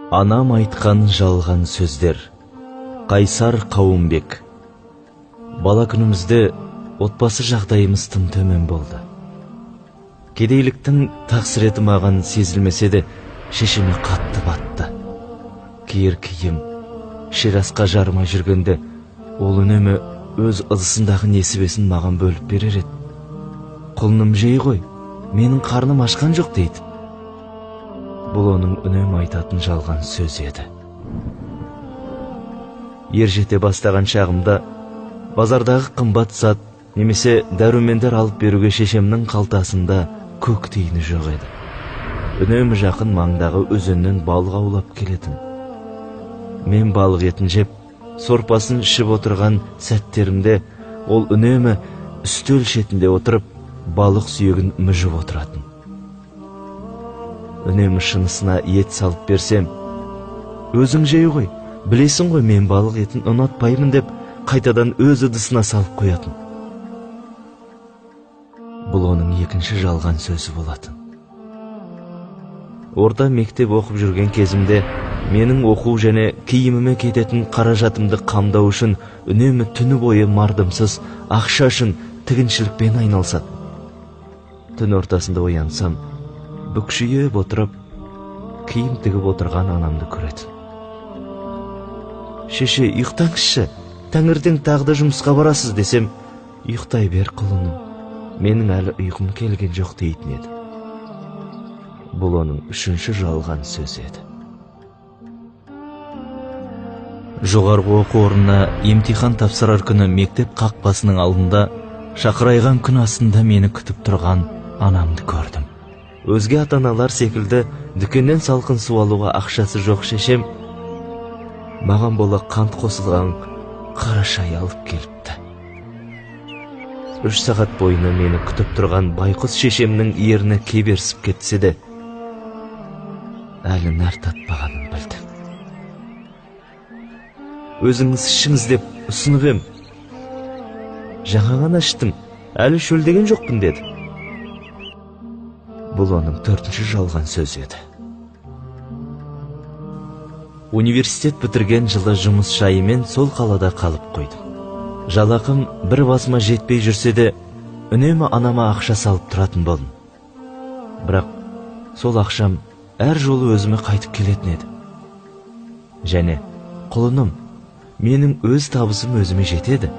Анам айтқан жалған сөздер. Қайсар Қауымбек. Бала күнімізде отбасы жағдайымыз тым төмен болды. Кедейліктің тақсіреті маған сезілмесе де, шешеме қатты батты. Киер киім, шерасқа жармай жүргенде, ол үнемі өз ыдысындағы несібесін маған бөліп берер еді. Құлыным жей ғой, менің қарным ашқан жоқ дейді. Бұл оның үнемі айтатын жалған сөз еді. Ержете бастаған шағымда базардағы қымбат зат немесе дәрумендер алып беруге шешемнің қалтасында көк тиыны жоқ еді. Үнемі жақын маңдағы өзеннен балық аулап келетін. Мен балық етін жеп, сорпасын ішіп отырған сәттерімде ол үнемі үстел шетінде отырып, балық сүйегін мүжіп отыратын. Үнемі шынысына ет салып берсем, өзің жей ғой, білесің ғой мен балық етін ұнатпаймын деп, қайтадан өз ыдысына салып қоятын. Бұл оның екінші жалған сөзі болатын. Орта мектеп оқып жүрген кезімде менің оқу және киіміме кететін қаражатымды қамдау үшін үнемі түні бойы мардымсыз ақша үшін тігіншілікпен айналысады. Түн ортасында оянсам, бүкшиіп отырып, киім тігіп отырған анамды көретін. Шеше, ұйықтаңызшы, таңертең тағы да жұмысқа барасыз десем, ұйықтай бер құлыным, менің әлі ұйқым келген жоқ дейтін еді. Бұл оның үшінші жалған сөз еді. Жоғарғы оқу орнына емтихан тапсырар күні мектеп қақпасының алдында шақырайған күн астында мені күтіп тұрған анамды көрдім. Өзге ата-аналар секілді дүкеннен салқын су алуға ақшасы жоқ шешем маған бола қант қосылған қара шай алып келіпті. 3 сағат бойына мені күтіп тұрған байқұс шешемнің ерні кеберсіп кетсе де, әлі нәр татпағанын білдім. Өзіңіз ішіңіз деп ұсынып ем. Жаңа ғана іштім, әлі шөлдеген жоқпын деді. Бұл оның 4-ші жалған сөз еді. Университет бітірген жылы жұмыс жайымен сол қалада қалып қойдым. Жалақым бір басыма жетпей жүрсе де, үнемі анама ақша салып тұратын болдым. Бірақ сол ақшам әр жолы өзіме қайтып келетін еді. Және, құлыным, менің өз табысым өзіме жетеді,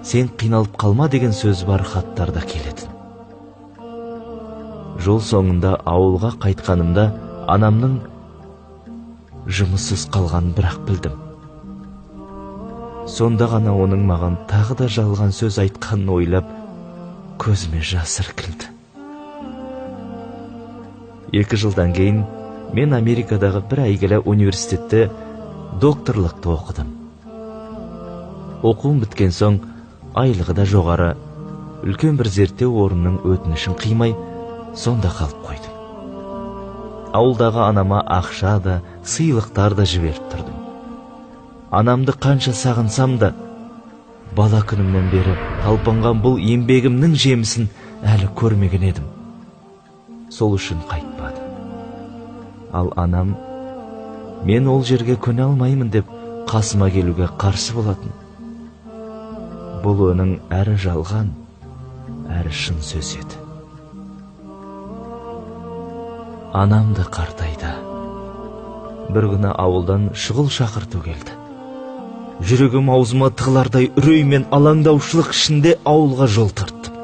сен қиналып қалма деген сөз бар хаттарда келетін. Жол соңында ауылға қайтқанымда анамның жұмыссыз қалғанын бірақ білдім. Сонда ғана оның маған тағы да жалған сөз айтқанын ойлап, көзіме жас іркілді. 2 жылдан кейін мен Америкадағы бір әйгілі университетте докторлықты оқыдым. Оқуым біткен соң, айлығы да жоғары, үлкен бір зерттеу орнының өтінішін қимай, сонда қалып қойдым. Ауылдағы анама ақша да, сыйлықтар да жіберіп тұрдым. Анамды қанша сағынсам да, бала күнімнен бері талпынған бұл еңбегімнің жемісін әлі көрмеген едім. Сол үшін қайтпады. Ал анам, мен ол жерге көне алмаймын деп қасыма келуге қарсы болатын. Бұл оның әрі жалған, әрі шын сөз еді. Анам да қартайды. Бір күні ауылдан шұғыл шақырту келді. Жүрегім аузыма тығылардай үрей мен алаңдаушылық ішінде ауылға жол тарттым.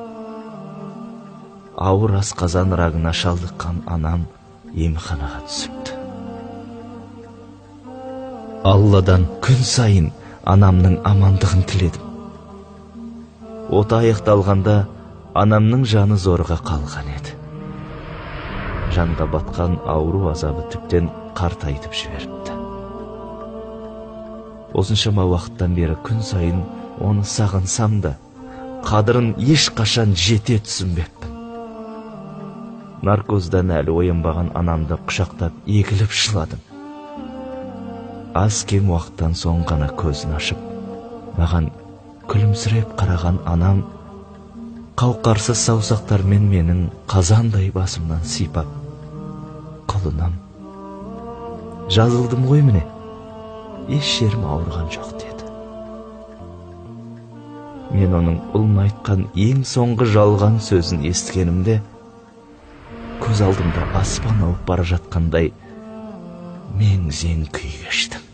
Ауыр асқазан рагына шалдыққан анам емханаға түсіпті. Алладан күн сайын анамның амандығын тіледім. Ота аяқталғанда анамның жаны зорға қалған еді. Жанға батқан ауру азабы тіптен қартайтып жіберіпті. Осыншама уақыттан бері күн сайын оны сағынсам да, қадырын ешқашан жете түсінбеппін. Наркоздан әлі оянбаған анамды құшақтап егіліп жыладым. Аз кем уақыттан соң ғана көзін ашып, маған күлімсіреп қараған анам қауқарсыз саусақтармен менің қазандай басымнан сипап, құлыным, жазылдым ғой міне, еш жерім ауырған жоқ деді. Мен оның ұлына айтқан ең соңғы жалған сөзін естігенімде, көз алдымда аспан ауып бара жатқандай мең-зең күй кештім.